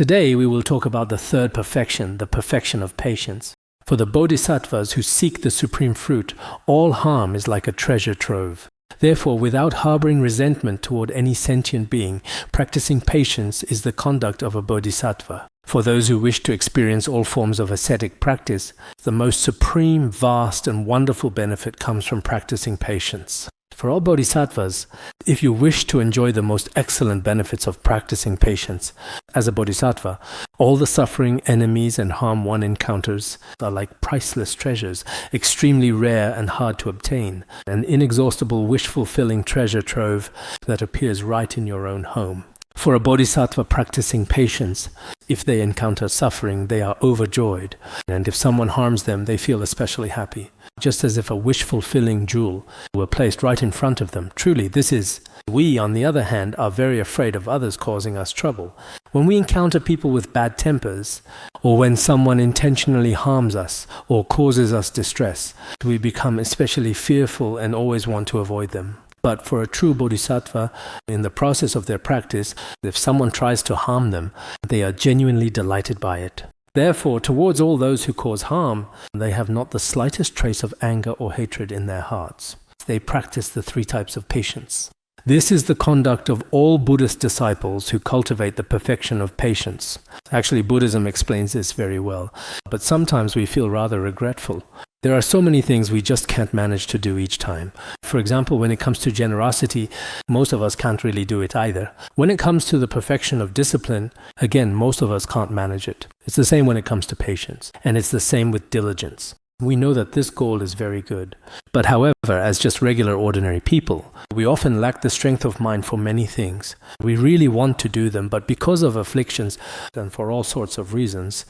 Today we will talk about the third perfection, the perfection of patience. For the bodhisattvas who seek the supreme fruit, all harm is like a treasure trove. Therefore, without harboring resentment toward any sentient being, practicing patience is the conduct of a bodhisattva. For those who wish to experience all forms of ascetic practice, the most supreme, vast, and wonderful benefit comes from practicing patience. For all bodhisattvas, if you wish to enjoy the most excellent benefits of practicing patience, as a bodhisattva, all the suffering, enemies, and harm one encounters are like priceless treasures, extremely rare and hard to obtain, an inexhaustible wish-fulfilling treasure trove that appears right in your own home. For a bodhisattva practicing patience, if they encounter suffering, they are overjoyed, and if someone harms them, they feel especially happy, just as if a wish-fulfilling jewel were placed right in front of them. Truly, this is. We, on the other hand, are very afraid of others causing us trouble. When we encounter people with bad tempers, or when someone intentionally harms us or causes us distress, we become especially fearful and always want to avoid them. But for a true bodhisattva, in the process of their practice, if someone tries to harm them, they are genuinely delighted by it. Therefore, towards all those who cause harm, they have not the slightest trace of anger or hatred in their hearts. They practice the three types of patience. This is the conduct of all Buddhist disciples who cultivate the perfection of patience. Actually, Buddhism explains this very well, but sometimes we feel rather regretful. There are so many things we just can't manage to do each time. For example, when it comes to generosity, most of us can't really do it either. When it comes to the perfection of discipline, again, most of us can't manage it. It's the same when it comes to patience, and it's the same with diligence. We know that this goal is very good. But however, as just regular ordinary people, we often lack the strength of mind for many things. We really want to do them, but because of afflictions and for all sorts of reasons,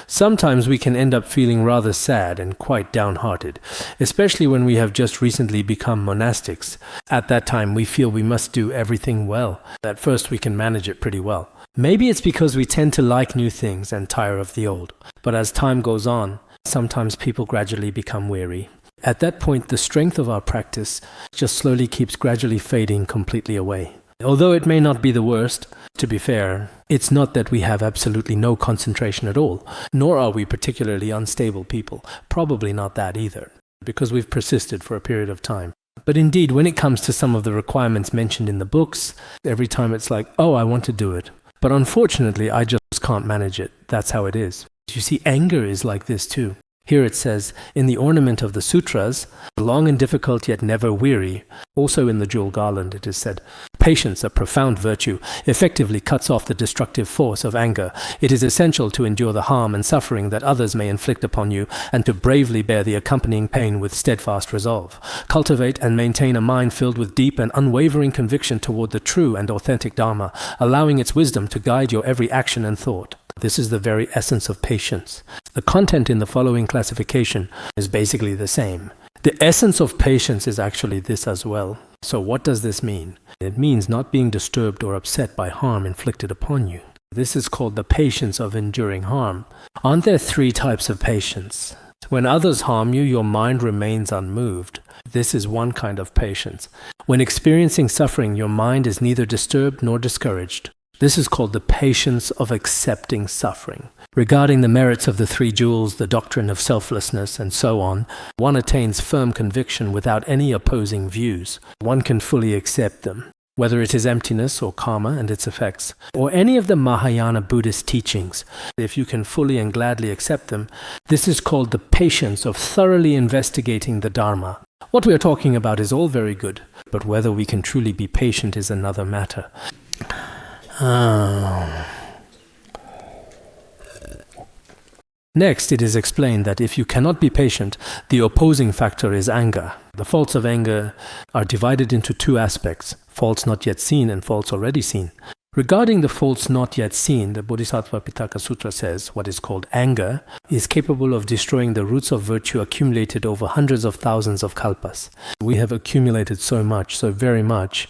sometimes we can end up feeling rather sad and quite downhearted, especially when we have just recently become monastics. At that time, we feel we must do everything well. At first, we can manage it pretty well. Maybe it's because we tend to like new things and tire of the old. But as time goes on, sometimes people gradually become weary. At that point, the strength of our practice just slowly keeps gradually fading completely away. Although it may not be the worst, to be fair, it's not that we have absolutely no concentration at all, nor are we particularly unstable people. Probably not that either, because we've persisted for a period of time. But indeed, when it comes to some of the requirements mentioned in the books, every time it's like, oh, I want to do it. But unfortunately, I just can't manage it. That's how it is. You see, anger is like this too. Here it says, in the ornament of the sutras, long and difficult yet never weary. Also in the jewel garland it is said, patience, a profound virtue, effectively cuts off the destructive force of anger. It is essential to endure the harm and suffering that others may inflict upon you, and to bravely bear the accompanying pain with steadfast resolve. Cultivate and maintain a mind filled with deep and unwavering conviction toward the true and authentic Dharma, allowing its wisdom to guide your every action and thought. This is the very essence of patience. The content in the following classification is basically the same. The essence of patience is actually this as well. So what does this mean? It means not being disturbed or upset by harm inflicted upon you. This is called the patience of enduring harm. Aren't there three types of patience? When others harm you, your mind remains unmoved. This is one kind of patience. When experiencing suffering, your mind is neither disturbed nor discouraged. This is called the patience of accepting suffering. Regarding the merits of the three jewels, the doctrine of selflessness, and so on, one attains firm conviction without any opposing views. One can fully accept them, whether it is emptiness or karma and its effects, or any of the Mahayana Buddhist teachings. If you can fully and gladly accept them, this is called the patience of thoroughly investigating the Dharma. What we are talking about is all very good, but whether we can truly be patient is another matter. Next, it is explained that if you cannot be patient, the opposing factor is anger. The faults of anger are divided into two aspects, faults not yet seen and faults already seen. Regarding the faults not yet seen, the Bodhisattva Pitaka Sutra says what is called anger is capable of destroying the roots of virtue accumulated over hundreds of thousands of kalpas. We have accumulated so much, so very much,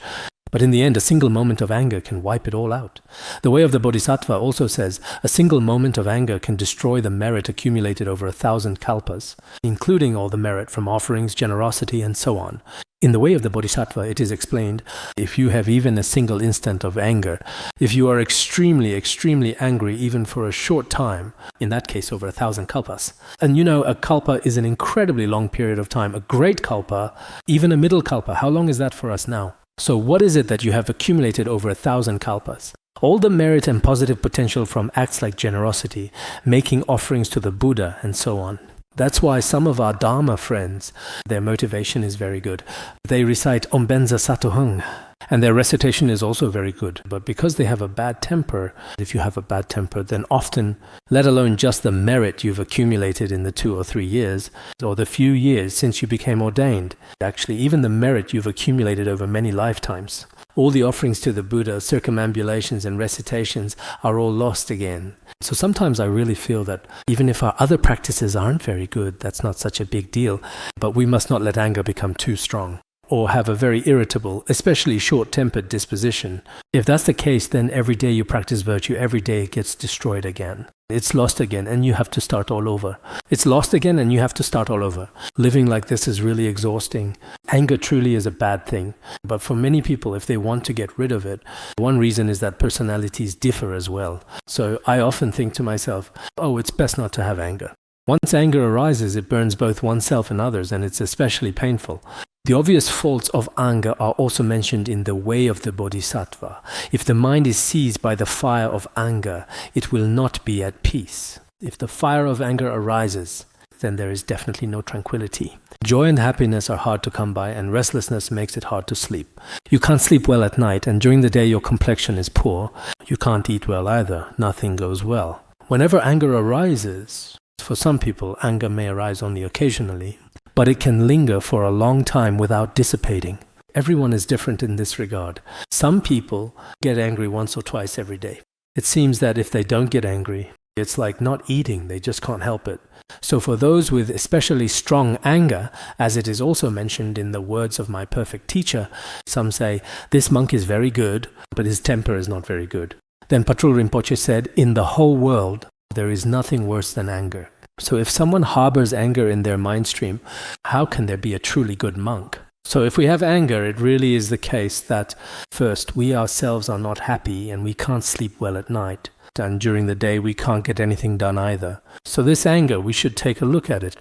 but in the end, a single moment of anger can wipe it all out. The way of the Bodhisattva also says a single moment of anger can destroy the merit accumulated over 1,000 kalpas, including all the merit from offerings, generosity, and so on. In the way of the Bodhisattva, it is explained, if you have even a single instant of anger, if you are extremely, extremely angry even for a short time, in that case over 1,000 kalpas, and a kalpa is an incredibly long period of time, a great kalpa, even a middle kalpa, how long is that for us now? So what is it that you have accumulated over 1,000 kalpas? All the merit and positive potential from acts like generosity, making offerings to the Buddha, and so on. That's why some of our Dharma friends, their motivation is very good. They recite Om Benza Satuhung, and their recitation is also very good. But because they have a bad temper, if you have a bad temper, then often, let alone just the merit you've accumulated in the 2 or 3 years, or the few years since you became ordained, actually even the merit you've accumulated over many lifetimes, all the offerings to the Buddha, circumambulations and recitations are all lost again. So sometimes I really feel that even if our other practices aren't very good, that's not such a big deal, but we must not let anger become too strong or have a very irritable, especially short-tempered disposition. If that's the case, then every day you practice virtue, every day it gets destroyed again. It's lost again and you have to start all over. It's lost again and you have to start all over. Living like this is really exhausting. Anger truly is a bad thing. But for many people, if they want to get rid of it, one reason is that personalities differ as well. So I often think to myself, it's best not to have anger. Once anger arises, it burns both oneself and others, and it's especially painful. The obvious faults of anger are also mentioned in the way of the Bodhisattva. If the mind is seized by the fire of anger, it will not be at peace. If the fire of anger arises, then there is definitely no tranquility. Joy and happiness are hard to come by, and restlessness makes it hard to sleep. You can't sleep well at night, and during the day your complexion is poor. You can't eat well either. Nothing goes well. Whenever anger arises, for some people, anger may arise only occasionally, but it can linger for a long time without dissipating. Everyone is different in this regard. Some people get angry once or twice every day. It seems that if they don't get angry, it's like not eating, they just can't help it. So for those with especially strong anger, as it is also mentioned in the words of my perfect teacher, some say, this monk is very good, but his temper is not very good. Then Patrul Rinpoche said, in the whole world, there is nothing worse than anger. So if someone harbors anger in their mind stream, how can there be a truly good monk? So if we have anger, it really is the case that first, we ourselves are not happy and we can't sleep well at night. And during the day, we can't get anything done either. So this anger, we should take a look at it.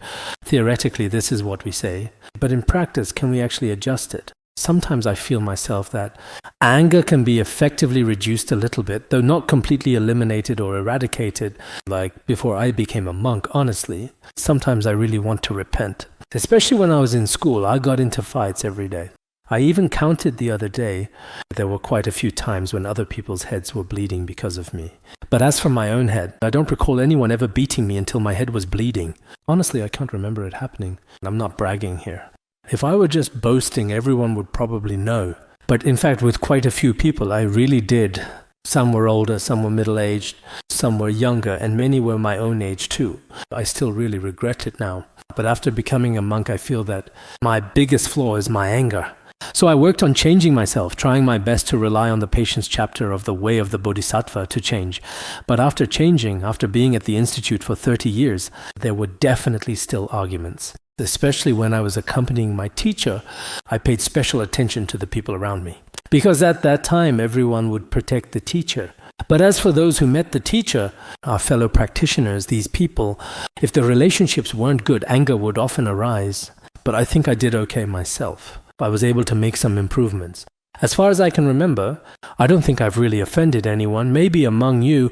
Theoretically, this is what we say. But in practice, can we actually adjust it? Sometimes I feel myself that anger can be effectively reduced a little bit, though not completely eliminated or eradicated, like before I became a monk, honestly. Sometimes I really want to repent. Especially when I was in school, I got into fights every day. I even counted the other day, there were quite a few times when other people's heads were bleeding because of me. But as for my own head, I don't recall anyone ever beating me until my head was bleeding. Honestly, I can't remember it happening. I'm not bragging here. If I were just boasting, everyone would probably know. But in fact, with quite a few people, I really did. Some were older, some were middle-aged, some were younger, and many were my own age too. I still really regret it now. But after becoming a monk, I feel that my biggest flaw is my anger. So I worked on changing myself, trying my best to rely on the patience chapter of the way of the Bodhisattva to change. But after changing, after being at the Institute for 30 years, there were definitely still arguments. Especially when I was accompanying my teacher, I paid special attention to the people around me. Because at that time, everyone would protect the teacher. But as for those who met the teacher, our fellow practitioners, these people, if the relationships weren't good, anger would often arise. But I think I did okay myself. I was able to make some improvements. As far as I can remember, I don't think I've really offended anyone. Maybe among you,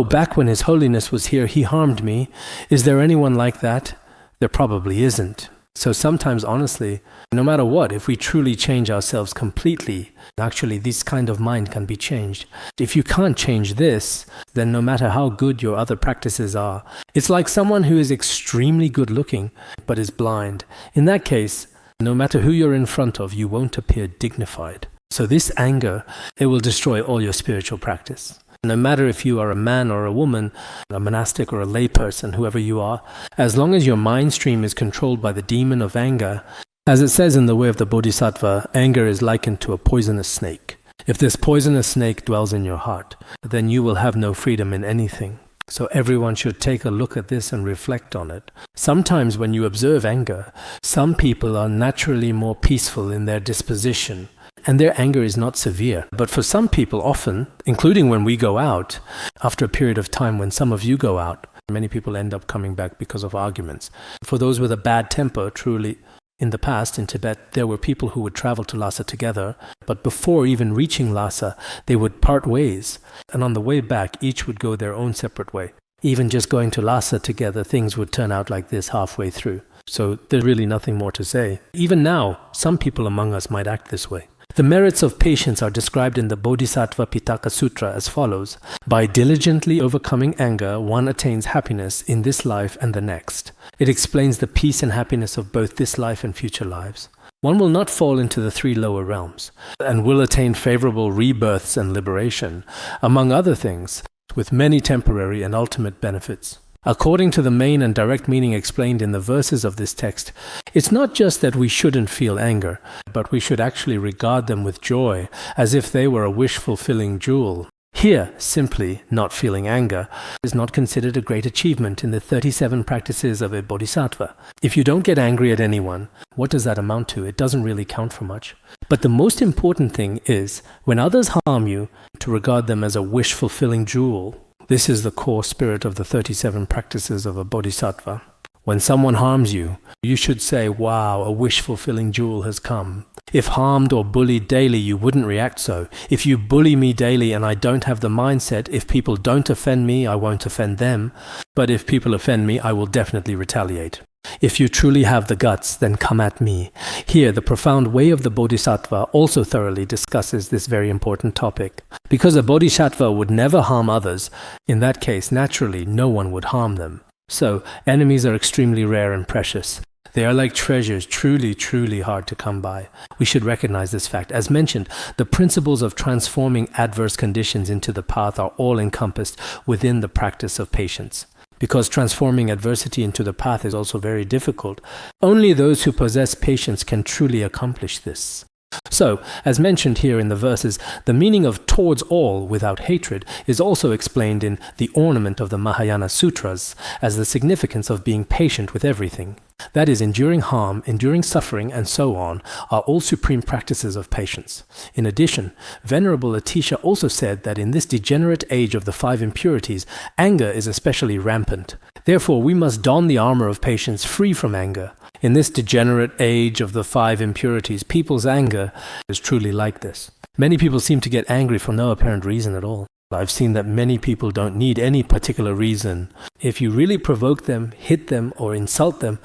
back when His Holiness was here, he harmed me. Is there anyone like that? There probably isn't. So sometimes, honestly, no matter what, if we truly change ourselves completely, actually this kind of mind can be changed. If you can't change this, then no matter how good your other practices are, it's like someone who is extremely good looking but is blind. In that case, no matter who you're in front of, you won't appear dignified. So this anger, it will destroy all your spiritual practice. No matter if you are a man or a woman, a monastic or a layperson, whoever you are, as long as your mind stream is controlled by the demon of anger, as it says in the way of the Bodhisattva, anger is likened to a poisonous snake. If this poisonous snake dwells in your heart, then you will have no freedom in anything. So everyone should take a look at this and reflect on it. Sometimes when you observe anger, some people are naturally more peaceful in their disposition, and their anger is not severe. But for some people often, including when we go out, after a period of time when some of you go out, many people end up coming back because of arguments. For those with a bad temper, truly, in the past, in Tibet, there were people who would travel to Lhasa together, but before even reaching Lhasa, they would part ways. And on the way back, each would go their own separate way. Even just going to Lhasa together, things would turn out like this halfway through. So there's really nothing more to say. Even now, some people among us might act this way. The merits of patience are described in the Bodhisattva Pitaka Sutra as follows. By diligently overcoming anger, one attains happiness in this life and the next. It explains the peace and happiness of both this life and future lives. One will not fall into the 3 lower realms, and will attain favorable rebirths and liberation, among other things, with many temporary and ultimate benefits. According to the main and direct meaning explained in the verses of this text, it's not just that we shouldn't feel anger, but we should actually regard them with joy, as if they were a wish-fulfilling jewel. Here, simply not feeling anger is not considered a great achievement in the 37 practices of a bodhisattva. If you don't get angry at anyone, what does that amount to? It doesn't really count for much. But the most important thing is, when others harm you, to regard them as a wish-fulfilling jewel. This is the core spirit of the 37 practices of a bodhisattva. When someone harms you, you should say, wow, a wish-fulfilling jewel has come. If harmed or bullied daily, you wouldn't react so. If you bully me daily and I don't have the mindset, if people don't offend me, I won't offend them. But if people offend me, I will definitely retaliate. If you truly have the guts, then come at me. Here, the profound way of the Bodhisattva also thoroughly discusses this very important topic. Because a Bodhisattva would never harm others, in that case, naturally, no one would harm them. So, enemies are extremely rare and precious. They are like treasures, truly, truly hard to come by. We should recognize this fact. As mentioned, the principles of transforming adverse conditions into the path are all encompassed within the practice of patience. Because transforming adversity into the path is also very difficult, only those who possess patience can truly accomplish this. So, as mentioned here in the verses, the meaning of towards all without hatred is also explained in the ornament of the Mahayana Sutras as the significance of being patient with everything. That is, enduring harm, enduring suffering, and so on are all supreme practices of patience. In addition, Venerable Atisha also said that in this degenerate age of the 5 impurities, anger is especially rampant. Therefore, we must don the armor of patience free from anger. In this degenerate age of the 5 impurities, people's anger is truly like this. Many people seem to get angry for no apparent reason at all. I've seen that many people don't need any particular reason. If you really provoke them, hit them, or insult them,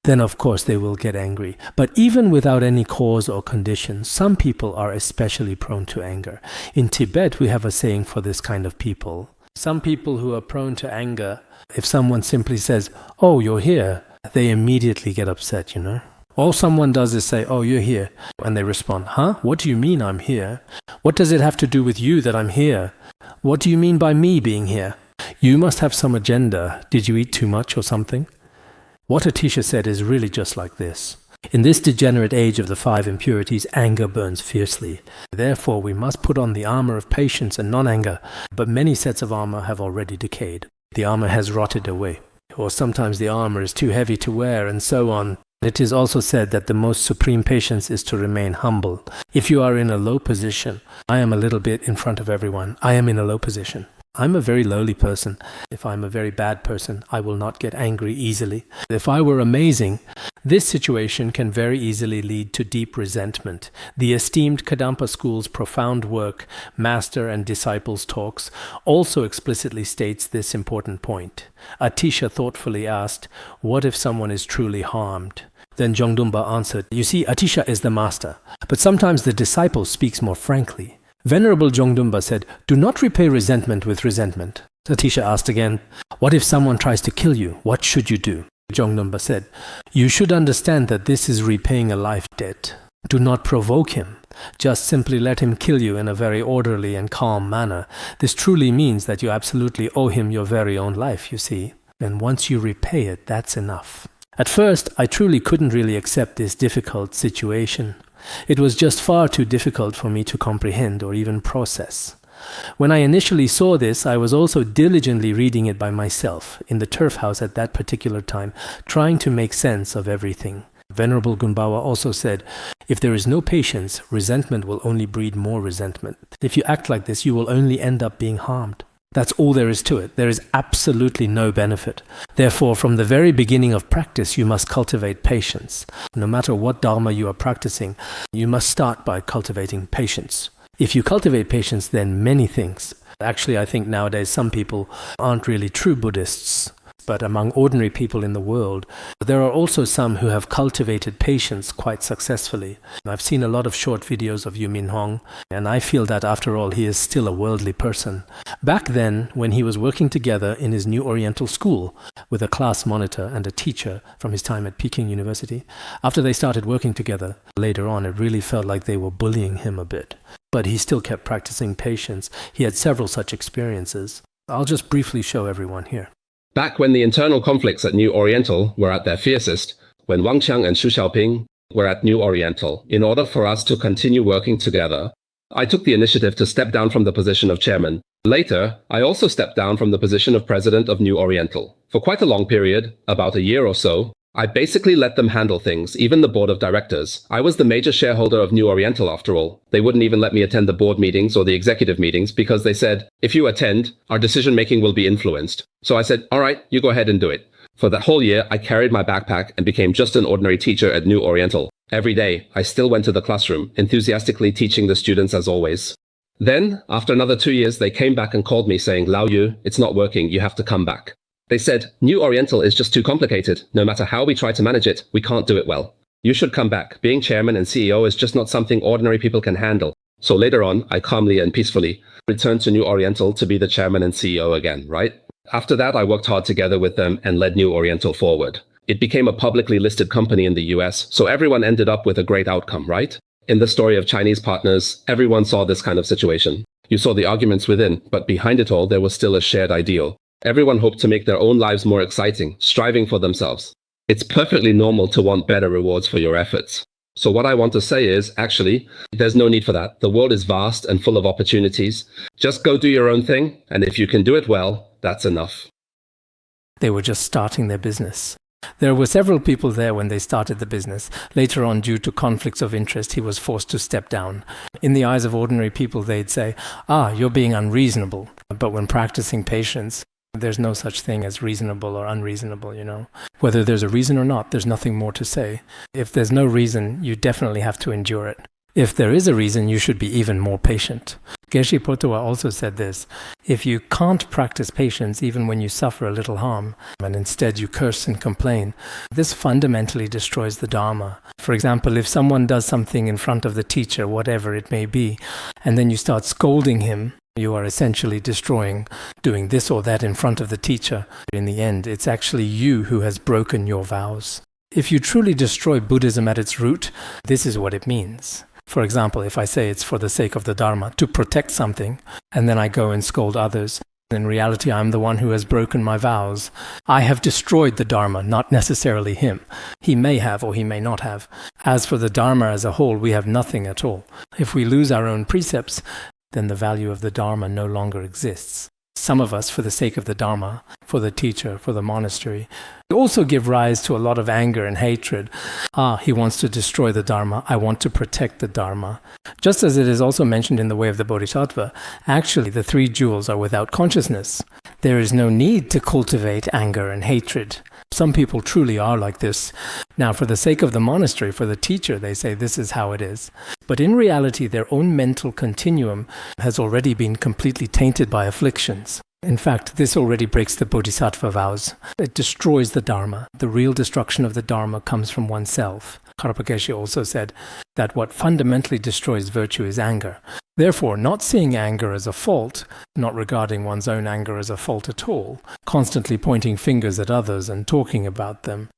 then of course they will get angry. But even without any cause or condition, some people are especially prone to anger. In Tibet, we have a saying for this kind of people. Some people who are prone to anger, if someone simply says, "Oh, you're here," they immediately get upset, you know. All someone does is say, "Oh, you're here." And they respond, "Huh? What do you mean I'm here? What does it have to do with you that I'm here? What do you mean by me being here? You must have some agenda. Did you eat too much or something?" What Atisha said is really just like this. In this degenerate age of the 5 impurities, anger burns fiercely. Therefore, we must put on the armor of patience and non-anger. But many sets of armor have already decayed. The armor has rotted away. Or sometimes the armor is too heavy to wear, and so on. It is also said that the most supreme patience is to remain humble. If you are in a low position, I am a little bit in front of everyone. I am in a low position. I'm a very lowly person. If I'm a very bad person, I will not get angry easily. If I were amazing, this situation can very easily lead to deep resentment. The esteemed Kadampa school's profound work, Master and Disciples Talks, also explicitly states this important point. Atisha thoughtfully asked, "What if someone is truly harmed?" Then Jongdumba answered, "You see, Atisha is the master, but sometimes the disciple speaks more frankly." Venerable Jongdumba said, "Do not repay resentment with resentment." Atisha asked again, "What if someone tries to kill you? What should you do?" Jongdumba said, "You should understand that this is repaying a life debt. Do not provoke him. Just simply let him kill you in a very orderly and calm manner. This truly means that you absolutely owe him your very own life, you see. And once you repay it, that's enough." At first, I truly couldn't really accept this difficult situation. It was just far too difficult for me to comprehend or even process. When I initially saw this, I was also diligently reading it by myself, in the turf house at that particular time, trying to make sense of everything. Venerable Gunbawa also said, if there is no patience, resentment will only breed more resentment. If you act like this, you will only end up being harmed. That's all there is to it. There is absolutely no benefit. Therefore, from the very beginning of practice, you must cultivate patience. No matter what dharma you are practicing, you must start by cultivating patience. If you cultivate patience, then many things. Actually, I think nowadays some people aren't really true Buddhists. But among ordinary people in the world, there are also some who have cultivated patience quite successfully. I've seen a lot of short videos of Yu Min Hong, and I feel that after all, he is still a worldly person. Back then, when he was working together in his New Oriental school with a class monitor and a teacher from his time at Peking University, after they started working together, later on, it really felt like they were bullying him a bit. But he still kept practicing patience. He had several such experiences. I'll just briefly show everyone here. Back when the internal conflicts at New Oriental were at their fiercest, when Wang Qiang and Xu Xiaoping were at New Oriental, in order for us to continue working together, I took the initiative to step down from the position of chairman. Later, I also stepped down from the position of president of New Oriental. For quite a long period, about a year or so, I basically let them handle things, even the board of directors. I was the major shareholder of New Oriental after all. They wouldn't even let me attend the board meetings or the executive meetings because they said, if you attend, our decision-making will be influenced. So I said, all right, you go ahead and do it. For that whole year, I carried my backpack and became just an ordinary teacher at New Oriental. Every day, I still went to the classroom, enthusiastically teaching the students as always. Then, after another 2 years, they came back and called me saying, Lao Yu, it's not working, you have to come back. They said, New Oriental is just too complicated. No matter how we try to manage it, we can't do it well. You should come back. Being chairman and CEO is just not something ordinary people can handle. So later on, I calmly and peacefully returned to New Oriental to be the chairman and CEO again, right? After that, I worked hard together with them and led New Oriental forward. It became a publicly listed company in the US, so everyone ended up with a great outcome, right? In the story of Chinese partners, everyone saw this kind of situation. You saw the arguments within, but behind it all, there was still a shared ideal. Everyone hoped to make their own lives more exciting, striving for themselves. It's perfectly normal to want better rewards for your efforts. So what I want to say is, actually, there's no need for that. The world is vast and full of opportunities. Just go do your own thing, and if you can do it well, that's enough. They were just starting their business. There were several people there when they started the business. Later on, due to conflicts of interest, he was forced to step down. In the eyes of ordinary people, they'd say, you're being unreasonable. But when practicing patience, there's no such thing as reasonable or unreasonable, you know. Whether there's a reason or not, there's nothing more to say. If there's no reason, you definitely have to endure it. If there is a reason, you should be even more patient. Geshe Potowa also said this, if you can't practice patience even when you suffer a little harm, and instead you curse and complain, this fundamentally destroys the Dharma. For example, if someone does something in front of the teacher, whatever it may be, and then you start scolding him, you are essentially doing this or that in front of the teacher. In the end, it's actually you who has broken your vows. If you truly destroy Buddhism at its root, this is what it means. For example, if I say it's for the sake of the Dharma, to protect something, and then I go and scold others, in reality I'm the one who has broken my vows. I have destroyed the Dharma, not necessarily him. He may have or he may not have. As for the Dharma as a whole, we have nothing at all. If we lose our own precepts, then the value of the Dharma no longer exists. Some of us, for the sake of the Dharma, for the teacher, for the monastery, also give rise to a lot of anger and hatred. He wants to destroy the Dharma. I want to protect the Dharma. Just as it is also mentioned in the Way of the Bodhisattva, actually the three jewels are without consciousness. There is no need to cultivate anger and hatred. Some people truly are like this. Now, for the sake of the monastery, for the teacher, they say this is how it is. But in reality, their own mental continuum has already been completely tainted by afflictions. In fact, this already breaks the Bodhisattva vows. It destroys the Dharma. The real destruction of the Dharma comes from oneself. Karapa Geshe also said that what fundamentally destroys virtue is anger. Therefore, not seeing anger as a fault, not regarding one's own anger as a fault at all, constantly pointing fingers at others and talking about them,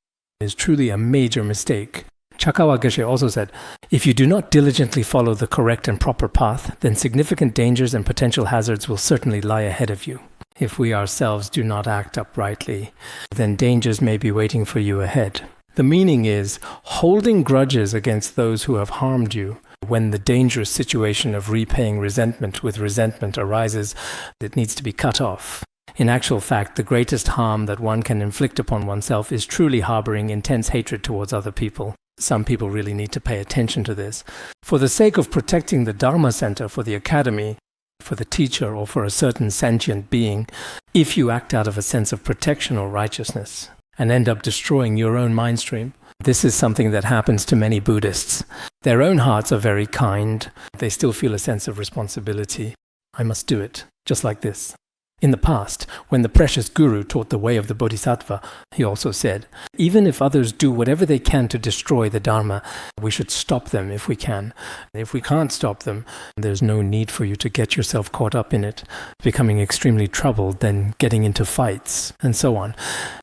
is truly a major mistake. Chakawa Geshe also said, if you do not diligently follow the correct and proper path, then significant dangers and potential hazards will certainly lie ahead of you. If we ourselves do not act uprightly, then dangers may be waiting for you ahead. The meaning is, holding grudges against those who have harmed you when the dangerous situation of repaying resentment with resentment arises, it needs to be cut off. In actual fact, the greatest harm that one can inflict upon oneself is truly harboring intense hatred towards other people. Some people really need to pay attention to this. For the sake of protecting the Dharma Center for the academy, for the teacher, or for a certain sentient being, if you act out of a sense of protection or righteousness and end up destroying your own mind stream, this is something that happens to many Buddhists. Their own hearts are very kind. They still feel a sense of responsibility. I must do it, just like this. In the past, when the precious Guru taught the way of the Bodhisattva, he also said, even if others do whatever they can to destroy the Dharma, we should stop them if we can. If we can't stop them, there's no need for you to get yourself caught up in it, becoming extremely troubled, then getting into fights, and so on.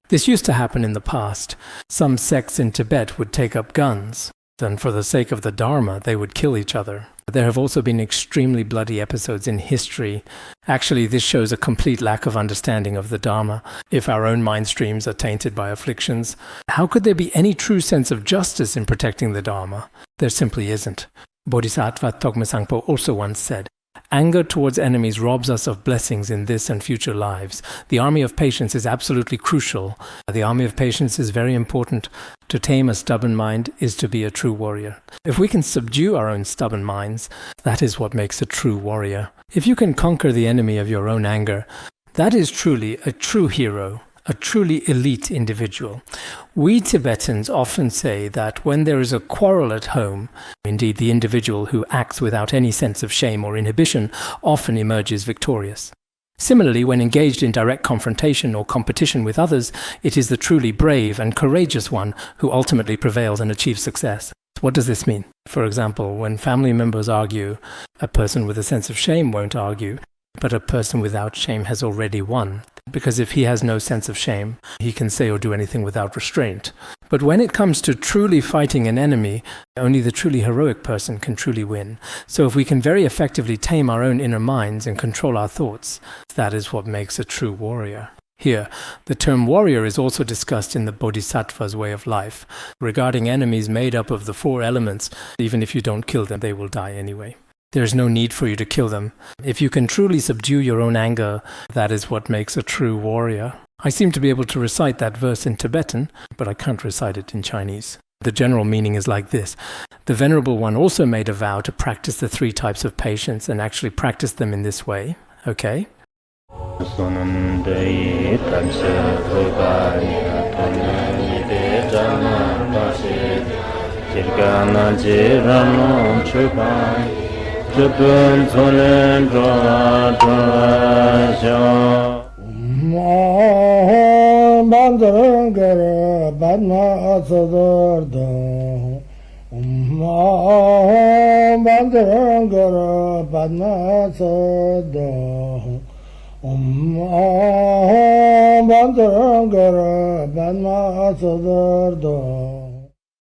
This used to happen in the past. Some sects in Tibet would take up guns, and for the sake of the Dharma, they would kill each other. There have also been extremely bloody episodes in history. Actually, this shows a complete lack of understanding of the Dharma. If our own mind streams are tainted by afflictions, how could there be any true sense of justice in protecting the Dharma? There simply isn't. Bodhisattva Togme Sangpo also once said, anger towards enemies robs us of blessings in this and future lives. The army of patience is absolutely crucial. The army of patience is very important. To tame a stubborn mind is to be a true warrior. If we can subdue our own stubborn minds, that is what makes a true warrior. If you can conquer the enemy of your own anger, that is truly a true hero, a truly elite individual. We Tibetans often say that when there is a quarrel at home, indeed the individual who acts without any sense of shame or inhibition often emerges victorious. Similarly, when engaged in direct confrontation or competition with others, it is the truly brave and courageous one who ultimately prevails and achieves success. What does this mean? For example, when family members argue, a person with a sense of shame won't argue, but a person without shame has already won. Because if he has no sense of shame, he can say or do anything without restraint. But when it comes to truly fighting an enemy, only the truly heroic person can truly win. So if we can very effectively tame our own inner minds and control our thoughts, that is what makes a true warrior. Here, the term warrior is also discussed in the Bodhisattva's way of life, regarding enemies made up of the 4 elements. Even if you don't kill them, they will die anyway. There is no need for you to kill them. If you can truly subdue your own anger, that is what makes a true warrior. I seem to be able to recite that verse in Tibetan, but I can't recite it in Chinese. The general meaning is like this. The Venerable One also made a vow to practice the 3 types of patience and actually practice them in this way. Okay? Chupun Solen Dra Bandangara Badma Sodargye Bandangara Badma Sodargye Bandangara Badma Sodargye